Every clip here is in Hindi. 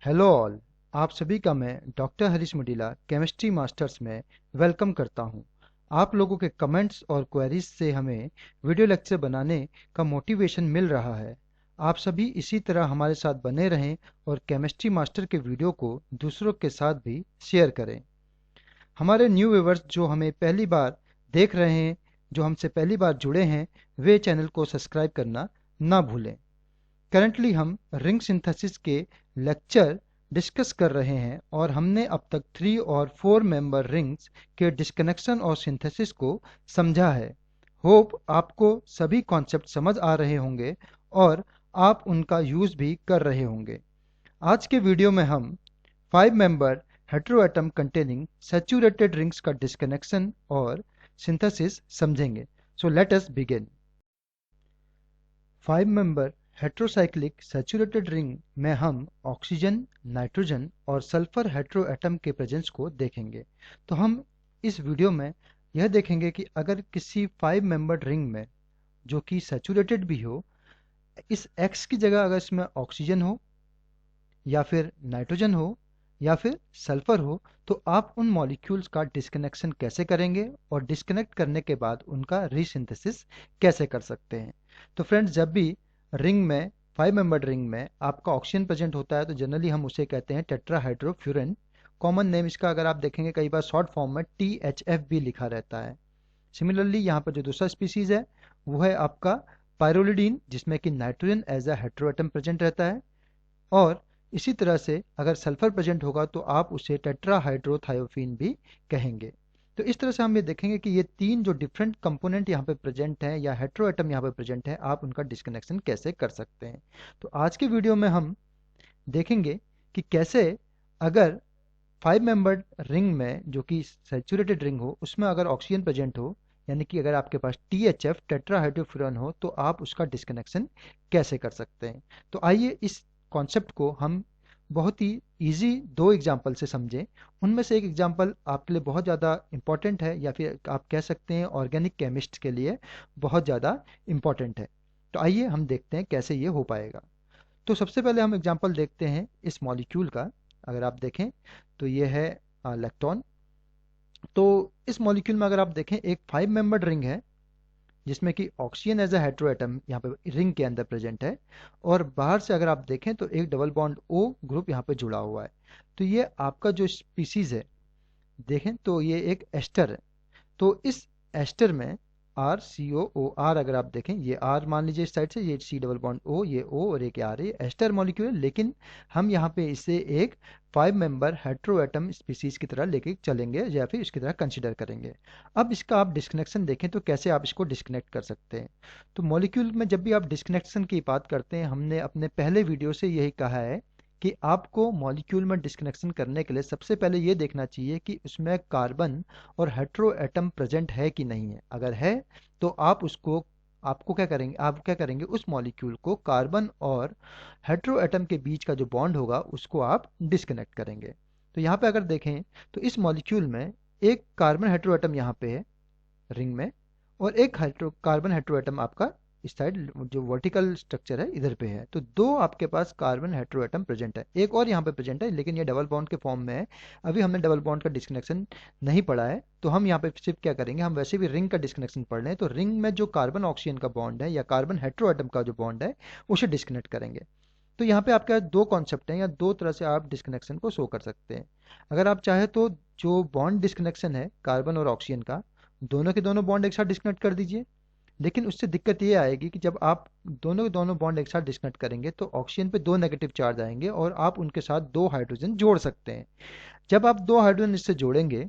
Hello all. आप सभी का मैं डॉक्टर हरीश मुडीला केमिस्ट्री मास्टर्स में वेलकम करता हूं। आप लोगों के कमेंट्स और क्वेरीज से हमें वीडियो लेक्चर बनाने का मोटिवेशन मिल रहा है। आप सभी इसी तरह हमारे साथ बने रहें और केमिस्ट्री मास्टर के वीडियो को दूसरों के साथ भी शेयर करें। हमारे न्यू व्यूवर्स जो हमें पहली बार देख रहे हैं, जो हमसे पहली बार जुड़े हैं, वे चैनल को सब्सक्राइब करना ना भूलें। करंटली हम रिंग सिंथेसिस के लेक्चर डिस्कस कर रहे हैं और हमने अब तक 3 और 4 मेंबर रिंग्स के डिस्कनेक्शन और सिंथेसिस को समझा है। होप आपको सभी कॉन्सेप्ट समझ आ रहे होंगे और आप उनका यूज भी कर रहे होंगे। आज के वीडियो में हम 5 member heteroatom containing saturated rings का डिस्कनेक्शन और सिंथेसिस समझेंगे। So let us begin. 5 member heterocyclic saturated ring में हम ऑक्सीजन, नाइट्रोजन और सल्फर हेट्रोएटम के प्रेजेंस को देखेंगे। तो हम इस वीडियो में यह देखेंगे कि अगर किसी 5 मेंबर्ड रिंग में जो कि सैचुरेटेड भी हो, इस X की जगह अगर इसमें ऑक्सीजन हो या फिर नाइट्रोजन हो या फिर सल्फर हो, तो आप उन मॉलिक्यूल्स का डिस्कनेक्शन कैसे करेंगे और डिस्कनेक्ट करने के बाद उनका रीसिंथेसिस कैसे कर सकते हैं। तो फ्रेंड्स, जब भी रिंग में 5 मेंबर्ड रिंग में आपका ऑक्सीजन प्रेजेंट होता है तो जनरली हम उसे कहते हैं टेट्राहाइड्रोफ्यूरन। कॉमन नेम इसका अगर आप देखेंगे कई बार शॉर्ट फॉर्म में THF भी लिखा रहता है। सिमिलरली यहाँ पर जो दूसरा स्पीसीज है वो है आपका पायरोलिडीन, जिसमें कि nitrogen as a heteroatom present रहता है। और इसी तरह से अगर सल्फर प्रेजेंट होगा तो आप उसे टेट्राहाइड्रोथायोफीन भी कहेंगे। तो इस तरह से हम ये देखेंगे कि ये तीन जो डिफरेंट कंपोनेंट यहाँ पे प्रेजेंट हैं या हेट्रोएटम यहाँ पे प्रेजेंट है, आप उनका डिस्कनेक्शन कैसे कर सकते हैं। तो आज के वीडियो में हम देखेंगे कि कैसे अगर 5 मेंबर्ड रिंग में जो कि सैचुरेटेड रिंग हो उसमें अगर ऑक्सीजन प्रेजेंट हो, यानी कि अगर आपके पास THF टेट्राहाइड्रोफ्यूरन हो, तो आप उसका डिस्कनेक्शन कैसे कर सकते हैं। तो आइए इस कॉन्सेप्ट को हम बहुत ही इजी 2 एग्जाम्पल से समझें। उनमें से एक एग्जाम्पल आपके लिए बहुत ज़्यादा इंपॉर्टेंट है या फिर आप कह सकते हैं ऑर्गेनिक केमिस्ट के लिए बहुत ज़्यादा इंपॉर्टेंट है। तो आइए हम देखते हैं कैसे ये हो पाएगा। तो सबसे पहले हम एग्जांपल देखते हैं इस मॉलिक्यूल का। अगर आप देखें तो ये है इलेक्ट्रॉन। तो इस मॉलिक्यूल में अगर आप देखें एक 5 मेंबर्ड रिंग है जिसमें कि ऑक्सीजन एज अ हेट्रोएटम यहाँ पे रिंग के अंदर प्रेजेंट है। और बाहर से अगर आप देखें तो एक डबल बॉन्ड O ग्रुप यहाँ पे जुड़ा हुआ है। तो ये आपका जो स्पीसीज है, देखें तो ये एक एस्टर है। तो इस एस्टर में RCOOR अगर आप देखें, ये R मान लीजिए इस साइड से, ये C डबल बॉन्ड O, ये O और एक R, ये एस्टर मॉलिक्यूल है। लेकिन हम यहाँ पे इसे एक 5 मेंबर हेट्रोएटम स्पीसीज की तरह लेके चलेंगे या फिर इसकी तरह कंसिडर करेंगे। अब इसका आप डिस्कनेक्शन देखें तो कैसे आप इसको डिस्कनेक्ट कर सकते हैं। तो मॉलिक्यूल में जब भी आप डिस्कनेक्शन की बात करते हैं, हमने अपने पहले वीडियो से यही कहा है कि आपको मॉलिक्यूल में डिस्कनेक्शन करने के लिए सबसे पहले ये देखना चाहिए कि उसमें कार्बन और हेट्रो एटम प्रेजेंट है कि नहीं है। अगर है तो आप क्या करेंगे, उस मॉलिक्यूल को कार्बन और हेट्रो एटम के बीच का जो बॉन्ड होगा उसको आप डिस्कनेक्ट करेंगे। तो यहाँ पे अगर देखें तो इस मॉलिक्यूल में एक कार्बन हेट्रो एटम यहाँ पे है रिंग में, और एक कार्बन हेट्रोएटम आपका इस साइड जो वर्टिकल स्ट्रक्चर है इधर पे है। तो दो आपके पास कार्बन हेट्रोएटम प्रेजेंट है, एक और यहाँ पे प्रेजेंट है लेकिन ये डबल बॉन्ड के फॉर्म में है। अभी हमने डबल बॉन्ड का डिस्कनेक्शन नहीं पढ़ा है, तो हम यहाँ पे सिर्फ क्या करेंगे, हम वैसे भी रिंग का डिस्कनेक्शन पढ़ रहे हैं, तो रिंग में जो कार्बन ऑक्सीजन का बॉन्ड है या कार्बन हेट्रोएटम का जो बॉन्ड है उसे डिस्कनेक्ट करेंगे। तो यहाँ पे आपके पास 2 कॉन्सेप्ट हैं या 2 तरह से आप डिस्कनेक्शन को शो कर सकते हैं। अगर आप चाहे तो जो बॉन्ड डिस्कनेक्शन है कार्बन और ऑक्सीजन का, दोनों के दोनों बॉन्ड एक साथ डिस्कनेक्ट कर दीजिए। लेकिन उससे दिक्कत ये आएगी कि जब आप दोनों के दोनों बॉन्ड एक साथ डिस्कनेक्ट करेंगे तो ऑक्सीजन पे 2 नेगेटिव चार्ज आएंगे और आप उनके साथ 2 हाइड्रोजन जोड़ सकते हैं। जब आप 2 हाइड्रोजन इससे जोड़ेंगे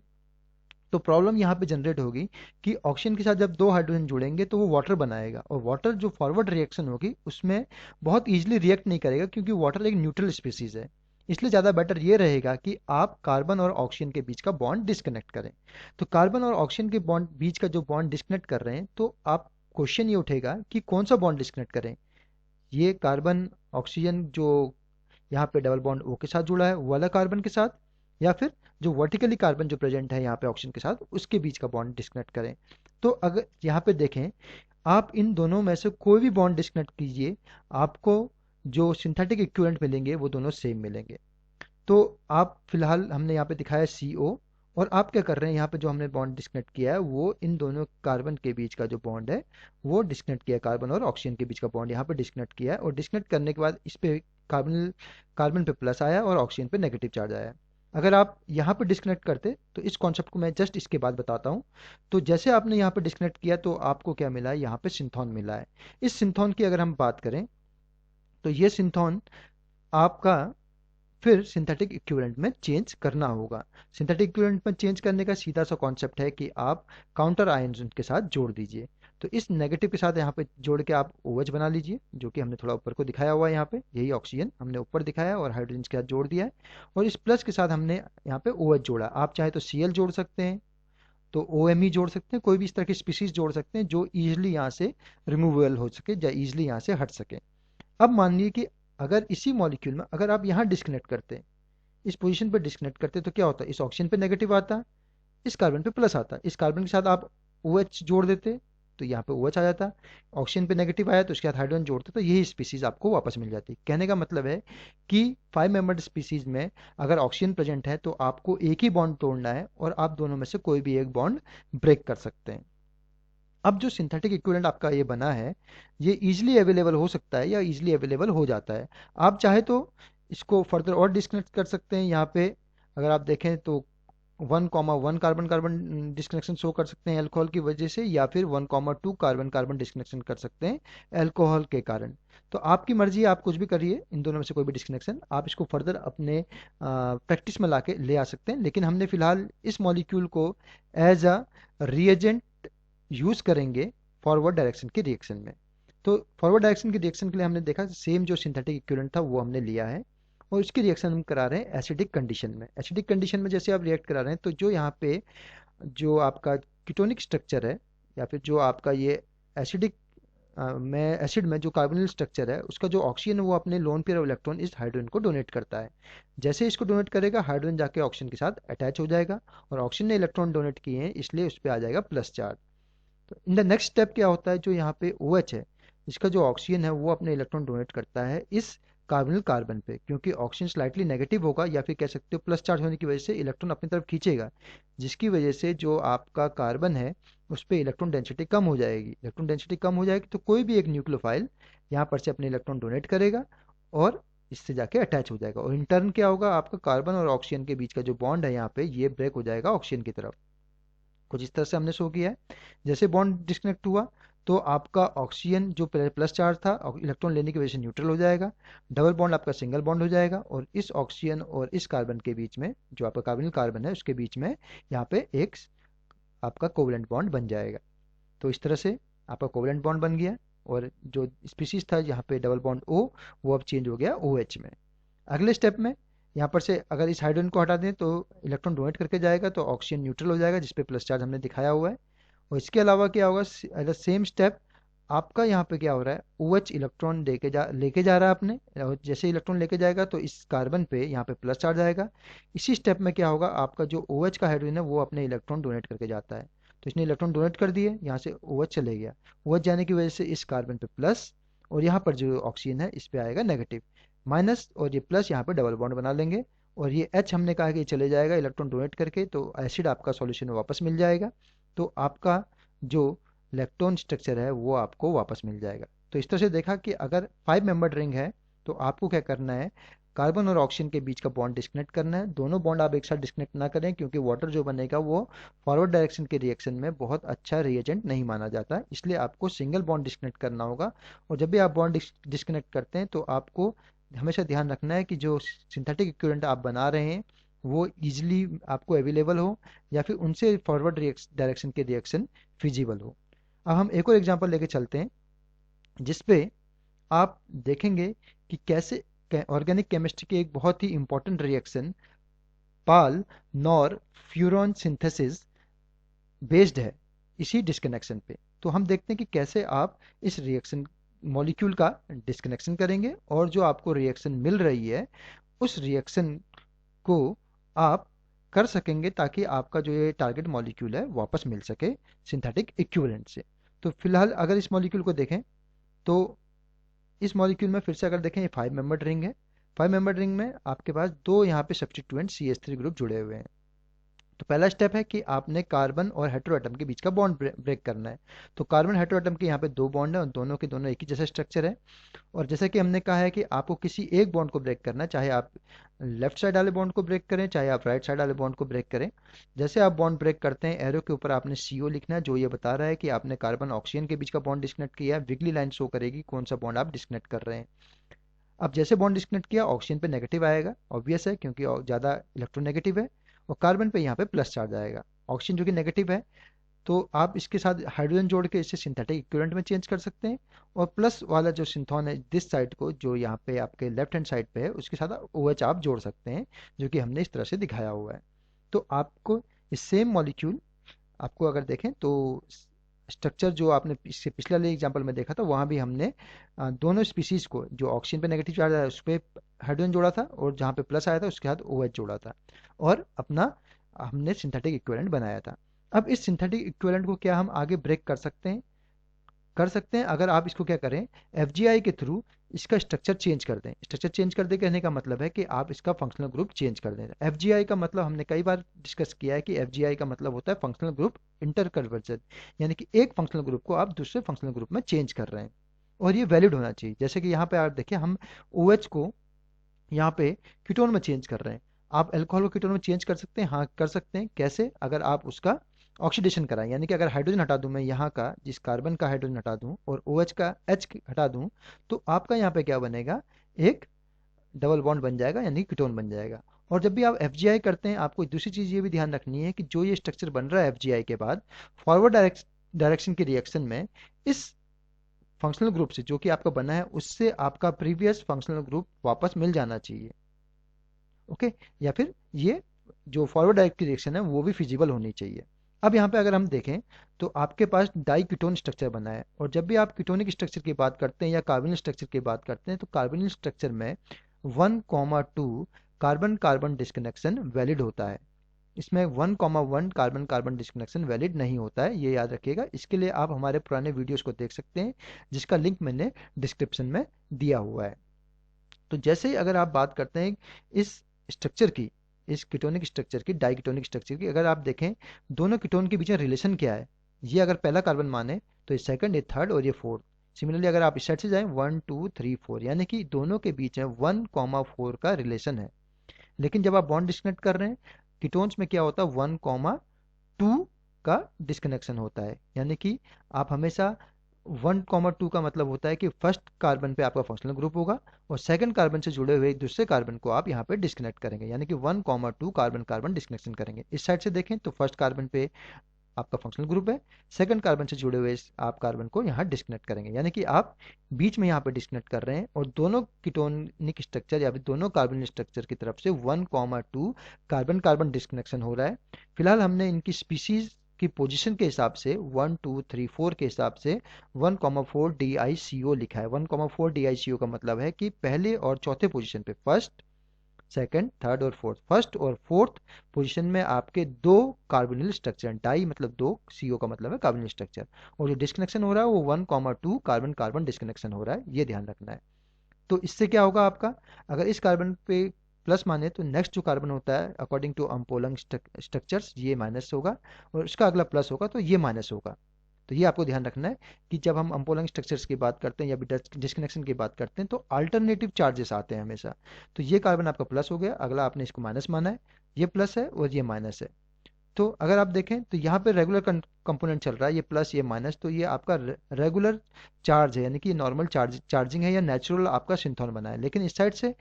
तो प्रॉब्लम यहाँ पे जनरेट होगी कि ऑक्सीजन के साथ जब 2 हाइड्रोजन जुड़ेंगे तो वो वाटर बनाएगा, और वाटर जो फॉरवर्ड रिएक्शन होगी उसमें बहुत ईजिली रिएक्ट नहीं करेगा क्योंकि वाटर एक न्यूट्रल स्पीसीज है। इसलिए ज़्यादा बेटर ये रहेगा कि आप कार्बन और ऑक्सीजन के बीच का बॉन्ड डिस्कनेक्ट करें। तो कार्बन और ऑक्सीजन के बॉन्ड बीच का जो बॉन्ड डिस्कनेक्ट कर रहे हैं, तो आप क्वेश्चन ये उठेगा कि कौन सा बॉन्ड डिस्कनेक्ट करें, ये कार्बन ऑक्सीजन जो यहाँ पे डबल बॉन्ड O के साथ जुड़ा है वो वाला कार्बन के साथ, या फिर जो वर्टिकली कार्बन जो प्रेजेंट है यहाँ पे ऑक्सीजन के साथ उसके बीच का बॉन्ड डिस्कनेक्ट करें। तो अगर यहाँ पे देखें, आप इन दोनों में से कोई भी बॉन्ड डिस्कनेक्ट कीजिए, आपको जो सिंथेटिक इक्विवेलेंट मिलेंगे वो दोनों सेम मिलेंगे। तो आप फिलहाल हमने यहाँ पे दिखाया CO, और आप क्या कर रहे हैं, यहाँ पे जो हमने बॉन्ड डिस्कनेक्ट किया है वो इन दोनों कार्बन के बीच का जो बॉन्ड है वो डिस्कनेक्ट किया है, कार्बन और ऑक्सीजन के बीच का बॉन्ड यहाँ पे डिस्कनेक्ट किया है, और डिस्कनेक्ट करने के बाद इस पे कार्बन कार्बन पे प्लस आया और ऑक्सीजन पे नेगेटिव चार्ज आया। अगर आप यहाँ पे डिस्कनेक्ट करते, तो इस कॉन्सेप्ट को मैं जस्ट इसके बाद बताता हूँ। तो जैसे आपने यहाँ पे डिस्कनेक्ट किया तो आपको क्या मिला है, यहाँ पे सिंथोन मिला है। इस सिंथोन की अगर हम बात करें तो ये सिंथोन आपका फिर सिंथेटिक इक्विवेलेंट में चेंज करना होगा। सिंथेटिक इक्विवेलेंट में चेंज करने का सीधा सा कॉन्सेप्ट है कि आप काउंटर आयन्स उनके साथ जोड़ दीजिए। तो इस नेगेटिव के साथ यहाँ पे जोड़ के आप OH बना लीजिए, जो कि हमने थोड़ा ऊपर को दिखाया हुआ है। यहाँ पे यही ऑक्सीजन हमने ऊपर दिखाया और हाइड्रोजन के साथ जोड़ दिया है, और इस प्लस के साथ हमने यहाँ पे OH जोड़ा। आप चाहे तो Cl जोड़ सकते हैं, तो OMe जोड़ सकते हैं, कोई भी इस तरह की स्पीसीज जोड़ सकते हैं जो ईजिली यहाँ से रिमूवेबल हो सके या ईजिली यहाँ से हट सके। अब मानिए कि अगर इसी मॉलिक्यूल में अगर आप यहाँ डिस्कनेक्ट करते, इस पोजीशन पर डिस्कनेक्ट करते, तो क्या होता है, इस ऑक्सीजन पे नेगेटिव आता, इस कार्बन पे प्लस आता। इस कार्बन के साथ आप OH जोड़ देते तो यहाँ पे OH आ जाता, ऑक्सीजन पे नेगेटिव आया तो उसके साथ हाइड्रोजन जोड़ते तो यही स्पीसीज आपको वापस मिल जाती। कहने का मतलब है कि 5 मेंबर्ड स्पीसीज में अगर ऑक्सीजन प्रेजेंट है तो आपको एक ही बॉन्ड तोड़ना है और आप दोनों में से कोई भी एक बॉन्ड ब्रेक कर सकते हैं। अब जो सिंथेटिक इक्विवेलेंट आपका ये बना है, ये इजीली अवेलेबल हो सकता है या इजीली अवेलेबल हो जाता है। आप चाहे तो इसको फर्दर और डिस्कनेक्ट कर सकते हैं। यहाँ पे अगर आप देखें तो 1,1 कार्बन कार्बन डिस्कनेक्शन शो कर सकते हैं अल्कोहल की वजह से, या फिर 1,2 कार्बन कार्बन डिस्कनेक्शन कर सकते हैं अल्कोहल के कारण। तो आपकी मर्जी है, आप कुछ भी करिए, इन दोनों में से कोई भी डिस्कनेक्शन आप इसको फर्दर अपने प्रैक्टिस में लाके ले आ सकते हैं। लेकिन हमने फिलहाल इस मॉलिक्यूल को एज अ रिएजेंट यूज करेंगे फॉरवर्ड डायरेक्शन के रिएक्शन में। तो फॉरवर्ड डायरेक्शन के रिएक्शन के लिए हमने देखा सेम जो सिंथेटिक इक्विवेलेंट था वो हमने लिया है, और उसकी रिएक्शन हम करा रहे हैं एसिडिक कंडीशन में। एसिडिक कंडीशन में जैसे आप रिएक्ट करा रहे हैं तो जो यहाँ पे जो आपका कीटोनिक स्ट्रक्चर है, या फिर जो आपका ये एसिडिक में एसिड में जो कार्बोनिल स्ट्रक्चर है, उसका जो ऑक्सीजन है वो अपने लोन पेयर ऑफ इलेक्ट्रॉन इस हाइड्रोजन को डोनेट करता है। जैसे इसको डोनेट करेगा, हाइड्रोजन जाके ऑक्सीजन के साथ अटैच हो जाएगा, और ऑक्सीजन ने इलेक्ट्रॉन डोनेट किए हैं इसलिए उस पर आ जाएगा प्लस चार्ज। तो इन द नेक्स्ट स्टेप क्या होता है, जो यहाँ पे OH है, इसका जो ऑक्सीजन है वो अपने इलेक्ट्रॉन डोनेट करता है इस कार्बोनिल कार्बन पे, क्योंकि ऑक्सीजन स्लाइटली नेगेटिव होगा, या फिर कह सकते हो प्लस चार्ज होने की वजह से इलेक्ट्रॉन अपनी तरफ खींचेगा, जिसकी वजह से जो आपका कार्बन है उस पर इलेक्ट्रॉन डेंसिटी कम हो जाएगी। इलेक्ट्रॉन डेंसिटी कम हो जाएगी तो कोई भी एक न्यूक्लियोफाइल यहाँ पर से अपने इलेक्ट्रॉन डोनेट करेगा और इससे जाके अटैच हो जाएगा, और इन टर्न क्या होगा, आपका कार्बन और ऑक्सीजन के बीच का जो बॉन्ड है यहाँ पे ये ब्रेक हो जाएगा ऑक्सीजन की तरफ। कुछ इस तरह से हमने शो किया है। जैसे बॉन्ड डिस्कनेक्ट हुआ तो आपका ऑक्सीजन जो प्लस चार्ज था इलेक्ट्रॉन लेने की वजह से न्यूट्रल हो जाएगा, डबल बॉन्ड आपका सिंगल बॉन्ड हो जाएगा, और इस ऑक्सीजन और इस कार्बन के बीच में जो आपका कार्बोनिल कार्बन है उसके बीच में यहाँ पे एक आपका कोवलेंट बॉन्ड बन जाएगा। तो इस तरह से आपका कोवलेंट बॉन्ड बन गया, और जो स्पीसीज था यहाँ पे डबल बॉन्ड O वो अब चेंज हो गया OH में। अगले स्टेप में यहाँ पर से अगर इस हाइड्रोजन को हटा दें तो इलेक्ट्रॉन डोनेट करके जाएगा, तो ऑक्सीजन न्यूट्रल हो जाएगा जिसपे प्लस चार्ज हमने दिखाया हुआ है। और इसके अलावा क्या होगा, एट द सेम स्टेप आपका यहाँ पे क्या हो रहा है, OH इलेक्ट्रॉन लेके जा रहा है अपने, और जैसे इलेक्ट्रॉन लेके जाएगा तो इस कार्बन पे यहाँ पे प्लस चार्ज आएगा। इसी स्टेप में क्या होगा, आपका जो OH का हाइड्रोजन है वो अपने इलेक्ट्रॉन डोनेट करके जाता है। तो इसने इलेक्ट्रॉन डोनेट कर दिए, यहाँ से OH चले गया, OH जाने की वजह से इस कार्बन पे प्लस, और यहाँ पर जो ऑक्सीजन है इस पे आएगा नेगेटिव माइनस, और ये प्लस यहाँ पे डबल बॉन्ड बना लेंगे, और ये H हमने कहा कि चले जाएगा इलेक्ट्रॉन डोनेट करके, तो एसिड आपका सॉल्यूशन में वापस मिल जाएगा। तो आपका जो इलेक्ट्रॉन स्ट्रक्चर है वो आपको वापस मिल जाएगा। तो इस तरह से देखा कि अगर 5 मेंबर्ड रिंग है तो आपको क्या करना है, कार्बन और ऑक्सीजन के बीच का बॉन्ड डिस्कनेक्ट करना है। दोनों बॉन्ड आप एक साथ डिस्कनेक्ट ना करें, क्योंकि वाटर जो बनेगा वो फॉरवर्ड डायरेक्शन के रिएक्शन में बहुत अच्छा रिएजेंट नहीं माना जाता, इसलिए आपको सिंगल बॉन्ड डिस्कनेक्ट करना होगा। और जब भी आप बॉन्ड डिस्कनेक्ट करते हैं तो आपको हमेशा ध्यान रखना है कि जो सिंथेटिक इक्विवेलेंट आप बना रहे हैं वो इजीली आपको अवेलेबल हो, या फिर उनसे फॉरवर्ड डायरेक्शन के रिएक्शन फिजिबल हो। अब हम एक और एग्जांपल लेके चलते हैं जिसपे आप देखेंगे कि कैसे ऑर्गेनिक केमिस्ट्री की एक बहुत ही इंपॉर्टेंट रिएक्शन पाल नॉर फ्यूरॉन सिंथेसिस बेस्ड है इसी डिस्कनेक्शन पे। तो हम देखते हैं कि कैसे आप इस रिएक्शन मॉलिक्यूल का डिस्कनेक्शन करेंगे, और जो आपको रिएक्शन मिल रही है उस रिएक्शन को आप कर सकेंगे, ताकि आपका जो ये टारगेट मॉलिक्यूल है वापस मिल सके सिंथेटिक इक्विवेलेंट से। तो फिलहाल अगर इस मॉलिक्यूल को देखें तो इस मॉलिक्यूल में फिर से अगर देखें ये 5 मेंबर्ड रिंग है, 5 मेंबर रिंग में आपके पास दो यहाँ पे सब्स्टिट्यूएंट CH3 ग्रुप जुड़े हुए हैं। तो पहला स्टेप है कि आपने कार्बन और हेटेरो एटम के बीच का बॉन्ड ब्रेक करना है। तो कार्बन हेटेरो एटम के यहाँ पे दो बॉन्ड है और दोनों के दोनों एक ही जैसा स्ट्रक्चर है। और जैसे कि हमने कहा है कि आपको किसी एक बॉन्ड को ब्रेक करना है, चाहे आप लेफ्ट साइड वाले बॉन्ड को ब्रेक करें चाहे आप राइट साइड वाले बॉन्ड को ब्रेक करें। जैसे आप बॉन्ड ब्रेक करते हैं, एरो के ऊपर आपने CO लिखना है, जो ये बता रहा है कि आपने कार्बन ऑक्सीजन के बीच का बॉन्ड डिस्कनेक्ट किया है। विगली लाइन शो करेगी कौन सा बॉन्ड आप डिस्कनेक्ट कर रहे हैं। अब जैसे बॉन्ड डिस्कनेक्ट किया, ऑक्सीजन पे नेगेटिव आएगा, ऑब्वियस है क्योंकि ज़्यादा इलेक्ट्रोनेगेटिव है। और कार्बन पे यहाँ पे प्लस चार्ज आएगा। ऑक्सीजन जो कि नेगेटिव है, तो आप इसके साथ हाइड्रोजन जोड़ के इसे सिंथेटिक इक्विवेलेंट में चेंज कर सकते हैं। और प्लस वाला जो सिंथोन है दिस साइड को, जो यहाँ पे आपके लेफ्ट हैंड साइड पे है, उसके साथ OH आप जोड़ सकते हैं, जो कि हमने इस तरह से दिखाया हुआ है। तो आपको इस सेम मॉलिक्यूल, आपको अगर देखें तो स्ट्रक्चर जो आपने इससे पिछले वाले एग्जाम्पल में देखा था, वहाँ भी हमने दोनों स्पीसीज को, जो ऑक्सीजन पे नेगेटिव चार्ज आया उस पर हाइड्रोजन जोड़ा था और जहाँ पे प्लस आया था उसके साथ OH जोड़ा था और अपना हमने सिंथेटिक इक्विवेलेंट बनाया था। अब इस सिंथेटिक इक्विवेलेंट को क्या हम आगे ब्रेक कर सकते हैं अगर आप इसको क्या करें, FGI के थ्रू इसका स्ट्रक्चर चेंज कर दें। स्ट्रक्चर चेंज कर दें कहने का मतलब है कि आप इसका फंक्शनल ग्रुप चेंज कर दें। FGI का मतलब हमने कई बार डिस्कस किया है कि FGI का मतलब होता है फंक्शनल ग्रुप इंटर कन्वर्जन, यानी कि एक फंक्शनल ग्रुप को आप दूसरे फंक्शनल ग्रुप में चेंज कर रहे हैं और ये वैलिड होना चाहिए। जैसे कि यहाँ पे आप देखिए, हम OH को यहाँ पे कीटोन में चेंज कर रहे हैं। आप अल्कोहल को कीटोन में चेंज कर सकते हैं, हाँ कर सकते हैं। कैसे? अगर आप उसका ऑक्सीडेशन कराएं, यानी कि अगर हाइड्रोजन हटा दूं मैं यहाँ का, जिस कार्बन का हाइड्रोजन हटा दूं और OH का H हटा दूं, तो आपका यहाँ पे क्या बनेगा, एक डबल बॉन्ड बन जाएगा, यानी कि कीटोन बन जाएगा। और जब भी आप FGI करते हैं, आपको दूसरी चीज़ ये भी ध्यान रखनी है कि जो ये स्ट्रक्चर बन रहा है FGI के बाद, फॉरवर्ड डायरेक्शन की रिएक्शन में इस फंक्शनल ग्रुप से जो कि आपका बना है, उससे आपका प्रीवियस फंक्शनल ग्रुप वापस मिल जाना चाहिए। ओके, या फिर ये जो फॉरवर्ड डायरेक्ट की रिएक्शन है वो भी फिजिबल होनी चाहिए। अब यहाँ पे अगर हम देखें तो आपके पास डाई कीटोन स्ट्रक्चर बना है, और जब भी आप कीटोनिक स्ट्रक्चर की बात करते हैं या कार्बोनिल स्ट्रक्चर की बात करते हैं, तो कार्बोनिल स्ट्रक्चर में 1,2 कार्बन कार्बन डिस्कनेक्शन वैलिड होता है। इसमें 1,1 कार्बन कार्बन डिस्कनेक्शन वैलिड नहीं होता है, ये याद रखिएगा। इसके लिए आप हमारे पुराने वीडियोस को देख सकते हैं, जिसका लिंक मैंने डिस्क्रिप्शन में दिया हुआ है। तो जैसे ही अगर आप बात करते हैं इस स्ट्रक्चर की, इस कीटोनिक स्ट्रक्चर की, डाइकीटोनिक स्ट्रक्चर की, अगर आप देखें दोनों कीटोन के बीच में रिलेशन क्या है, ये अगर पहला कार्बन माने तो ये सेकंड, ये थर्ड और ये फोर्थ। सिमिलरली अगर आप इस साइड से जाएं 1 2 3 4, यानी कि दोनों के बीच में 1,4 का रिलेशन है। लेकिन जब आप बॉन्ड डिस्कनेक्ट कर रहे हैं, कीटोन्स में क्या होता है, 1,2 का डिस्कनेक्शन होता है। यानी कि आप हमेशा 1,2 का मतलब होता है कि फर्स्ट कार्बन पे आपका फंक्शनल ग्रुप होगा और सेकंड कार्बन से जुड़े हुए दूसरे कार्बन को आप यहाँ पे डिस्कनेक्ट करेंगे, यानी कि 1,2 कार्बन कार्बन डिस्कनेक्शन करेंगे। इस साइड से देखें तो फर्स्ट कार्बन पे आपका फंक्शनल ग्रुप है, सेकंड कार्बन से जुड़े हुए आप कार्बन को यहाँ डिस्कनेक्ट करेंगे, यानी कि आप बीच में यहाँ पे डिस्कनेक्ट कर रहे हैं और दोनों कीटोनिक स्ट्रक्चर या फिर दोनों कार्बन स्ट्रक्चर की तरफ से 1,2 कार्बन कार्बन डिस्कनेक्शन हो रहा है। फिलहाल हमने इनकी स्पीसीज की पोजीशन के हिसाब से 1 2 3 4 के हिसाब से 1,4 DiCO लिखा है। 1,4 DiCO का मतलब है कि पहले और चौथे पोजीशन पे, फर्स्ट सेकंड थर्ड और फोर्थ, फर्स्ट और फोर्थ पोजीशन में आपके दो कार्बोनिल स्ट्रक्चर, डाई मतलब दो, CO का मतलब है कार्बोनिल स्ट्रक्चर, और जो डिस्कनेक्शन हो रहा है वो 1,2 कार्बन कार्बन डिस्कनेक्शन हो रहा है, ये ध्यान रखना है। तो इससे क्या होगा आपका, अगर इस कार्बन पे प्लस माने तो नेक्स्ट जो कार्बन होता है अकॉर्डिंग टू अम्पोलंग स्ट्रक्चर्स ये माइनस होगा, और उसका अगला प्लस होगा तो ये माइनस होगा। तो ये आपको ध्यान रखना है कि जब हम अम्पोलंग स्ट्रक्चर्स की बात करते हैं या डिस्कनेक्शन की बात करते हैं तो अल्टरनेटिव चार्जेस आते हैं हमेशा। तो ये कार्बन आपका प्लस हो गया, अगला आपने इसको माइनस माना है, ये प्लस है और ये माइनस है। तो अगर आप देखें तो यहाँ पे रेगुलर कंपोनेंट चल रहा है, ये प्लस ये माइनस, तो ये आपका रेगुलर चार्ज है, यानी कि नॉर्मल चार्जिंग है या नेचुरल आपका सिंथोन बना है। लेकिन इस साइड से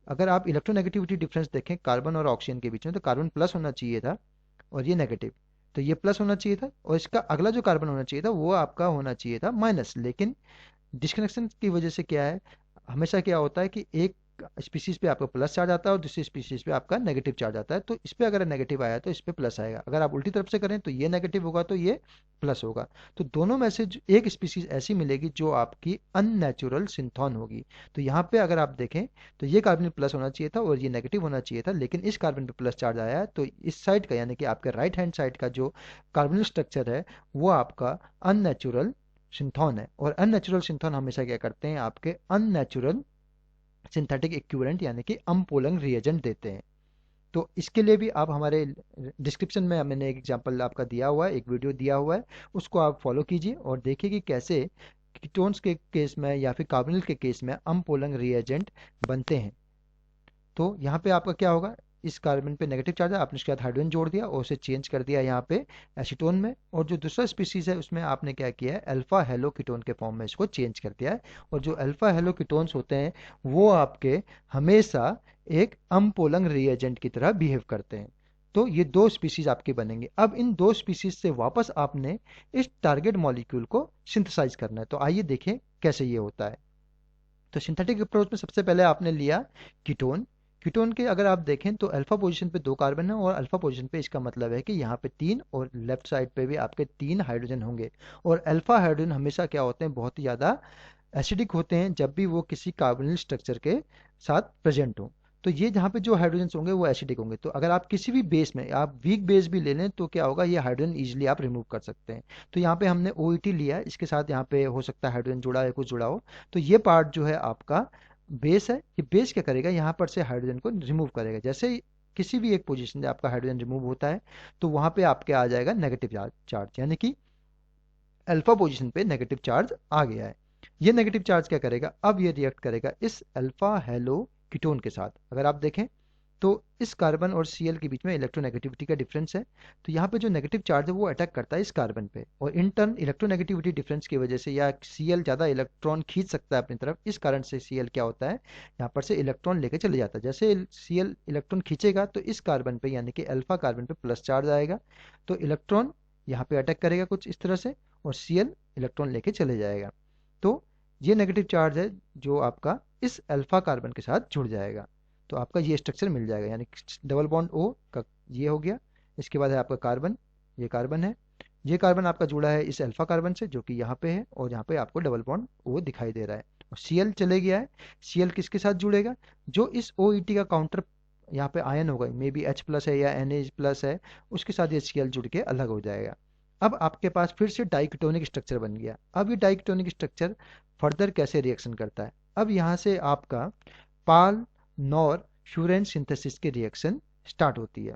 अगर आप इलेक्ट्रोनेगेटिविटी डिफरेंस देखें कार्बन और ऑक्सीजन के बीच में, तो कार्बन प्लस होना चाहिए था और ये नेगेटिव, तो ये प्लस होना चाहिए था और इसका अगला जो कार्बन होना चाहिए था वो आपका होना चाहिए था माइनस। लेकिन डिस्कनेक्शन की वजह से क्या है, हमेशा क्या होता है कि एक स्पीसीज पे आपका प्लस चार्ज आता है और दूसरी स्पीसीज पे आपका नेगेटिव चार्ज आता है। तो इस पे अगर नेगेटिव आया तो इस पे प्लस आएगा, अगर आप उल्टी तरफ से करें तो ये नेगेटिव होगा तो ये प्लस होगा। तो दोनों में से एक स्पीसीज ऐसी मिलेगी जो आपकी अननेचुरल सिंथॉन होगी। तो यहाँ पे अगर आप देखें तो ये कार्बन प्लस होना चाहिए था और ये नेगेटिव होना चाहिए था, लेकिन इस कार्बन पे प्लस चार्ज आया है, तो इस साइड का यानी कि आपके राइट हैंड साइड का जो कार्बोनिल स्ट्रक्चर है वो आपका अननेचुरल सिंथॉन है। और अननेचुरल सिंथॉन हमेशा क्या करते हैं, आपके अननेचुरल सिंथेटिक इक्विवेलेंट यानी कि अम्पोलंग रिएजेंट देते हैं। तो इसके लिए भी आप हमारे डिस्क्रिप्शन में मैंने एक एग्जांपल आपका दिया हुआ है, एक वीडियो दिया हुआ है, उसको आप फॉलो कीजिए और देखिए कि कैसे कीटोन्स के केस में या फिर कार्बोनिल के केस में अम्पोलंग रिएजेंट बनते हैं। तो यहाँ पे आपका क्या होगा, इस कार्बन पे नेगेटिव चार्ज है, आपने उसके बाद हाइड्रोजन जोड़ दिया और उसे चेंज कर दिया यहाँ पे एसीटोन में, और जो दूसरा स्पीसीज है उसमें आपने क्या किया है, अल्फा हेलो कीटोन के फॉर्म में इसको चेंज कर दिया है। और जो अल्फा हेलो कीटोन्स होते हैं वो आपके हमेशा एक अम्पोलंग रिएजेंट की तरह बिहेव करते हैं। तो ये दो स्पीसीज आपके बनेंगे। अब इन दो स्पीसीज से वापस आपने इस टारगेट मॉलिक्यूल को सिंथेसाइज करना है। तो आइए देखें कैसे ये होता है। तो सिंथेटिक अप्रोच में सबसे पहले आपने लिया कीटोन। कीटोन के अगर आप देखें तो अल्फा पोजीशन पे दो कार्बन है, और अल्फा पोजीशन पे इसका मतलब है कि यहाँ पे तीन, और लेफ्ट साइड पे भी आपके तीन हाइड्रोजन होंगे। और अल्फा हाइड्रोजन हमेशा क्या होते हैं, बहुत ही ज़्यादा एसिडिक होते हैं जब भी वो किसी कार्बोनिल स्ट्रक्चर के साथ प्रेजेंट हो। तो ये जहाँ पे जो हाइड्रोजन होंगे वो एसिडिक होंगे। तो अगर आप किसी भी बेस में आप वीक बेस भी ले लें तो क्या होगा, ये हाइड्रोजन इजीली आप रिमूव कर सकते हैं। तो यहाँ पे हमने OET लिया है, इसके साथ यहाँ पे हो सकता है हाइड्रोजन जुड़ा है, कुछ जुड़ा हो। तो ये पार्ट जो है आपका बेस है। ये बेस क्या करेगा, यहाँ पर से हाइड्रोजन को रिमूव करेगा। जैसे ही किसी भी एक पोजीशन से आपका हाइड्रोजन रिमूव होता है तो वहाँ पे आपके आ जाएगा नेगेटिव चार्ज, यानी कि अल्फा पोजीशन पे नेगेटिव चार्ज आ गया है। ये नेगेटिव चार्ज क्या करेगा, अब ये रिएक्ट करेगा इस अल्फा हेलो कीटोन के साथ। अगर आप देखें तो इस कार्बन और Cl के बीच में इलेक्ट्रोनेगेटिविटी का डिफरेंस है। तो यहाँ पे जो नेगेटिव चार्ज है वो अटैक करता है इस कार्बन पे, और इन टर्न इलेक्ट्रोनेगेटिविटी डिफरेंस की वजह से या Cl ज़्यादा इलेक्ट्रॉन खींच सकता है अपनी तरफ, इस कारण से Cl क्या होता है, यहाँ पर से इलेक्ट्रॉन लेके चले जाता है। जैसे Cl इलेक्ट्रॉन खींचेगा तो इस कार्बन पे यानी कि अल्फा कार्बन पे प्लस चार्ज आएगा, तो इलेक्ट्रॉन यहाँ पे अटैक करेगा कुछ इस तरह से, और Cl इलेक्ट्रॉन लेके चले जाएगा। तो ये नेगेटिव चार्ज है जो आपका इस अल्फा कार्बन के साथ जुड़ जाएगा। तो आपका ये स्ट्रक्चर मिल जाएगा, यानी डबल बॉन्ड O का ये हो गया। इसके बाद है आपका कार्बन, ये कार्बन है, ये कार्बन आपका जुड़ा है इस अल्फा कार्बन से जो कि यहाँ पे है, और यहाँ पे आपको डबल बॉन्ड O दिखाई दे रहा है। और Cl चले गया है। Cl किसके साथ जुड़ेगा, जो इस OET का काउंटर यहाँ पे आयन होगा, मे बी H प्लस है या Na प्लस है, उसके साथ ये Cl जुड़ के अलग हो जाएगा। अब आपके पास फिर से डाइकीटोनिक स्ट्रक्चर बन गया। अब ये डाइकीटोनिक स्ट्रक्चर फर्दर कैसे रिएक्शन करता है, अब यहाँ से आपका पाल नॉर फ्यूरेन सिंथेसिस की रिएक्शन स्टार्ट होती है।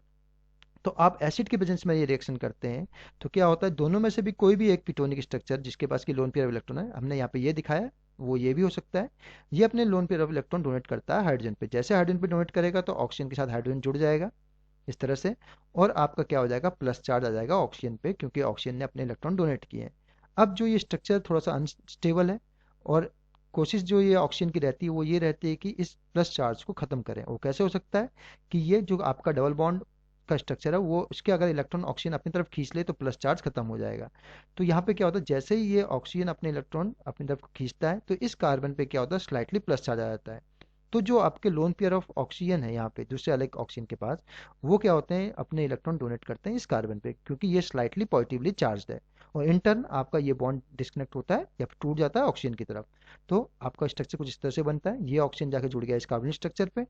तो आप एसिड के प्रेजेंस में ये रिएक्शन करते हैं तो क्या होता है, दोनों में से भी कोई भी एक कीटोनिक स्ट्रक्चर जिसके पास की लोन पेयर ऑफ इलेक्ट्रॉन है, हमने यहाँ पे ये दिखाया, वो ये भी हो सकता है, ये अपने lone pair of electron donate करता है हाइड्रोजन पे। जैसे हाइड्रोजन पे डोनेट करेगा तो ऑक्सीजन के साथ हाइड्रोजन जुड़ जाएगा इस तरह से, और आपका क्या हो जाएगा, प्लस चार्ज आ जाएगा ऑक्सीजन पे, क्योंकि ऑक्सीजन ने अपने इलेक्ट्रॉन डोनेट किए हैं। अब जो ये स्ट्रक्चर थोड़ा सा अनस्टेबल है, और कोशिश जो ये ऑक्सीजन की रहती है वो ये रहती है कि इस प्लस चार्ज को खत्म करें। वो कैसे हो सकता है कि ये जो आपका डबल बॉन्ड का स्ट्रक्चर है वो उसके अगर इलेक्ट्रॉन ऑक्सीजन अपनी तरफ खींच ले तो प्लस चार्ज खत्म हो जाएगा। तो यहाँ पे क्या होता है, जैसे ही ये ऑक्सीजन अपने इलेक्ट्रॉन अपनी तरफ खींचता है तो इस कार्बन पे क्या होता है, स्लाइटली प्लस चार्ज आ जाता है। तो जो आपके लोन पेयर ऑफ ऑक्सीजन है यहाँ पे दूसरे अलग ऑक्सीजन के पास, वो क्या होते हैं, अपने इलेक्ट्रॉन डोनेट करते हैं इस कार्बन पे, क्योंकि ये स्लाइटली पॉजिटिवली चार्ज है। और इन टर्न आपका ये बॉन्ड डिस्कनेक्ट होता है या फिर टूट जाता है ऑक्सीजन की तरफ। तो आपका स्ट्रक्चर कुछ इस तरह से बनता है, ये ऑक्सीजन जाके जुड़ गया इस कार्बनिक स्ट्रक्चर पे,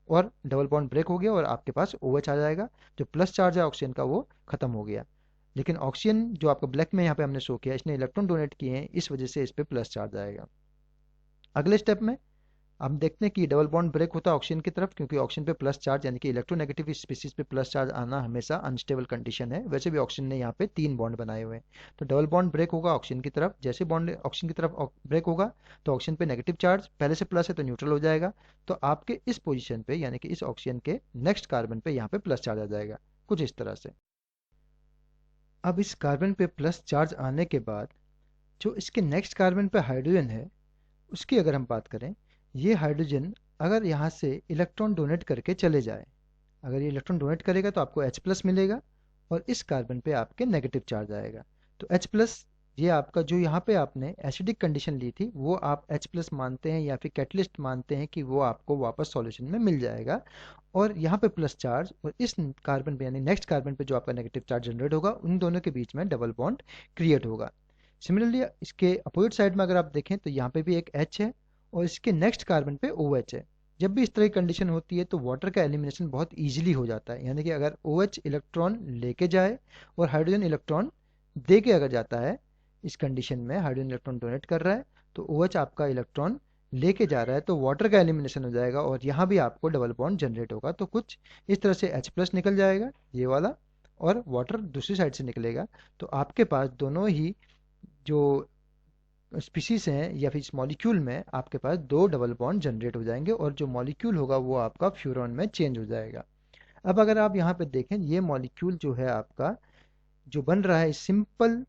और डबल बॉन्ड ब्रेक हो गया और आपके पास OH आ जाएगा। जो प्लस चार्ज है ऑक्सीजन का वो खत्म हो गया। लेकिन ऑक्सीजन जो आपका ब्लैक में यहाँ पे हमने शो किया, इसने इलेक्ट्रॉन डोनेट किए हैं, इस वजह से इस पे प्लस चार्ज आएगा। अगले स्टेप में हम देखते हैं कि डबल बॉन्ड ब्रेक होता है ऑक्सीजन की तरफ, क्योंकि ऑक्सीजन पे प्लस चार्ज यानी कि इलेक्ट्रोनेगेटिव स्पीसीज पे प्लस चार्ज आना हमेशा अनस्टेबल कंडीशन है। वैसे भी ऑक्सीजन ने यहाँ पे तीन बॉन्ड बनाए हुए हैं। तो डबल बॉन्ड ब्रेक होगा ऑक्सीजन की तरफ, जैसे बॉन्ड ऑक्सीजन की तरफ ब्रेक होगा तो ऑक्सीजन पे नेगेटिव चार्ज, पहले से प्लस है तो न्यूट्रल हो जाएगा। तो आपके इस पोजिशन पे यानी कि इस ऑक्सीजन के नेक्स्ट कार्बन पे यहाँ पे प्लस चार्ज आ जाएगा कुछ इस तरह से। अब इस कार्बन पे प्लस चार्ज आने के बाद जो इसके नेक्स्ट कार्बन पे हाइड्रोजन है उसकी अगर हम बात करें, ये हाइड्रोजन अगर यहाँ से इलेक्ट्रॉन डोनेट करके चले जाए, अगर ये इलेक्ट्रॉन डोनेट करेगा तो आपको H प्लस मिलेगा, और इस कार्बन पे आपके नेगेटिव चार्ज आएगा। तो H प्लस ये आपका जो यहाँ पे आपने एसिडिक कंडीशन ली थी वो आप H प्लस मानते हैं या फिर कैटलिस्ट मानते हैं कि वो आपको वापस सॉल्यूशन में मिल जाएगा। और यहाँ पे प्लस चार्ज और इस कार्बन पे यानी नेक्स्ट कार्बन पे जो आपका नेगेटिव चार्ज जनरेट होगा, उन दोनों के बीच में डबल बॉन्ड क्रिएट होगा। सिमिलरली इसके अपोजिट साइड में अगर आप देखें तो यहाँ पे भी एक H है और इसके नेक्स्ट कार्बन पे OH है। जब भी इस तरह की कंडीशन होती है तो वाटर का एलिमिनेशन बहुत इजीली हो जाता है, यानी कि अगर OH इलेक्ट्रॉन लेके जाए और हाइड्रोजन इलेक्ट्रॉन दे के अगर जाता है, इस कंडीशन में हाइड्रोजन इलेक्ट्रॉन डोनेट कर रहा है तो OH आपका इलेक्ट्रॉन लेके जा रहा है तो वाटर का एलिमिनेशन हो जाएगा और यहाँ भी आपको डबल बॉन्ड जनरेट होगा। तो कुछ इस तरह से H प्लस निकल जाएगा ये वाला, और वाटर दूसरी साइड से निकलेगा। तो आपके पास दोनों ही जो स्पीसीज हैं या फिर इस मॉलिक्यूल में आपके पास दो डबल बॉन्ड जनरेट हो जाएंगे, और जो मॉलिक्यूल होगा वो आपका फ्यूरॉन में चेंज हो जाएगा। अब अगर आप यहाँ पे देखें, ये मॉलिक्यूल जो है आपका जो बन रहा है सिंपल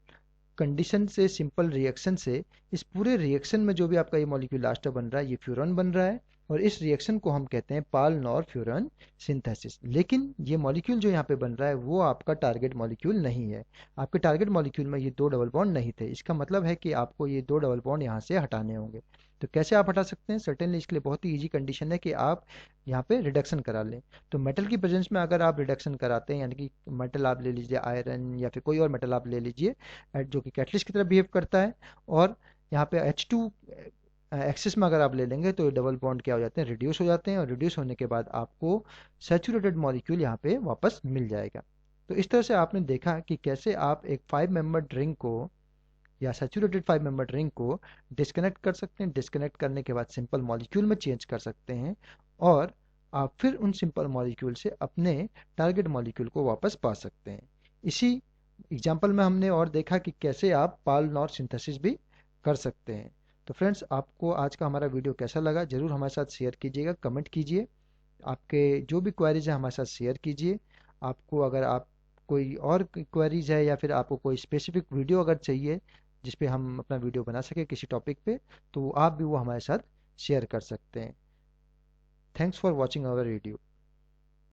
कंडीशन से, सिंपल रिएक्शन से, इस पूरे रिएक्शन में जो भी आपका ये मॉलिक्यूल लास्ट में बन रहा है ये फ्यूरॉन बन रहा है, और इस रिएक्शन को हम कहते हैं पाल नॉर फ्यूरॉन सिंथेसिस। लेकिन ये मॉलिक्यूल जो यहाँ पे बन रहा है वो आपका टारगेट मॉलिक्यूल नहीं है। आपके टारगेट मॉलिक्यूल में ये दो डबल बॉन्ड नहीं थे। इसका मतलब है कि आपको ये दो डबल बॉन्ड यहाँ से हटाने होंगे। तो कैसे आप हटा सकते हैं? सर्टेनली इसके लिए बहुत ही ईजी कंडीशन है कि आप यहाँ पे रिडक्शन करा लें। तो मेटल की प्रेजेंस में अगर आप रिडक्शन कराते हैं, यानी कि मेटल आप ले लीजिए आयरन या फिर कोई और मेटल आप ले लीजिए जो कि कैटलिस्ट की तरह बिहेव करता है, और यहाँ पे H2 एक्सेस में अगर आप ले लेंगे तो डबल बॉन्ड क्या हो जाते हैं, रिड्यूस हो जाते हैं, और रिड्यूस होने के बाद आपको सैचुरेटेड मॉलिक्यूल यहाँ पे वापस मिल जाएगा। तो इस तरह से आपने देखा कि कैसे आप एक 5 मेंबर रिंग को या सैचुरेटेड 5 मेंबर रिंग को डिस्कनेक्ट कर सकते हैं। डिस्कनेक्ट करने के बाद सिंपल मॉलिक्यूल में चेंज कर सकते हैं, और आप फिर उन सिंपल मॉलिक्यूल से अपने टारगेट मॉलिक्यूल को वापस पा सकते हैं। इसी एग्जाम्पल में हमने और देखा कि कैसे आप पाल नॉर सिंथेसिस भी कर सकते हैं। तो फ्रेंड्स, आपको आज का हमारा वीडियो कैसा लगा जरूर हमारे साथ शेयर कीजिएगा, कमेंट कीजिए। आपके जो भी क्वेरीज है हमारे साथ शेयर कीजिए। आपको अगर आप कोई और क्वेरीज है या फिर आपको कोई स्पेसिफिक वीडियो अगर चाहिए जिस पे हम अपना वीडियो बना सके किसी टॉपिक पे, तो आप भी वो हमारे साथ शेयर कर सकते हैं। Thanks for watching our video.